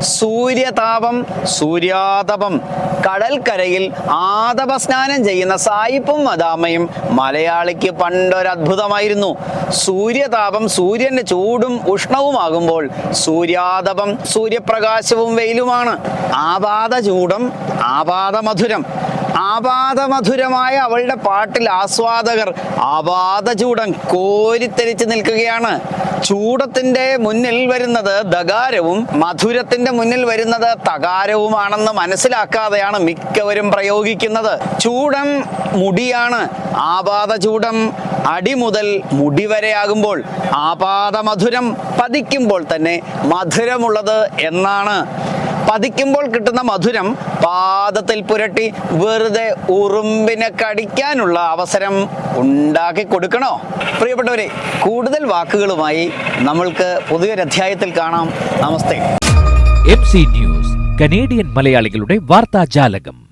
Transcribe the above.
സൂര്യതാപം, സൂര്യാതപം. കടൽക്കരയിൽ ആതപ സ്നാനം ചെയ്യുന്ന സായിപ്പും മദാമയും മലയാളിക്ക് പണ്ടൊരത്ഭുതമായിരുന്നു. സൂര്യതാപം സൂര്യന്റെ ചൂടും ഉഷ്ണവുമാകുമ്പോൾ, സൂര്യാതപം സൂര്യപ്രകാശവും വെയിലുമാണ്. ആപാദചൂടം, ആപാദമധുരം. ആപാദമധുരമായ അവളുടെ പാട്ടിൽ ആസ്വാദകർ ആപാദചൂടം കോരിത്തെരിച്ച് നിൽക്കുകയാണ്. ചൂടത്തിന്റെ മുന്നിൽ വരുന്നത് ദകാരവും മധുരത്തിന്റെ മുന്നിൽ വരുന്നത് തകാരവുമാണെന്ന് മനസ്സിലാക്കാതെയാണ് മിക്കവരും പ്രയോഗിക്കുന്നത്. ചൂടം മുടിയാണ്. ആപാദചൂടം അടി മുതൽ മുടി വരെയാകുമ്പോൾ, ആപാദമധുരം പതിക്കുമ്പോൾ തന്നെ മധുരമുള്ളത് എന്നാണ്. പതിക്കുമ്പോൾ കിട്ടുന്ന മധുരം പാദത്തിൽ പുരട്ടി വെറുതെ ഉറുമ്പിനെ കടിക്കാനുള്ള അവസരം ഉണ്ടാക്കി കൊടുക്കണോ? പ്രിയപ്പെട്ടവരെ, കൂടുതൽ വാക്കുകളുമായി നമ്മൾക്ക് പുതിയൊരധ്യായത്തിൽ കാണാം. നമസ്തേ. MC ന്യൂസ്, കനേഡിയൻ മലയാളികളുടെ വാർത്താജാലകം.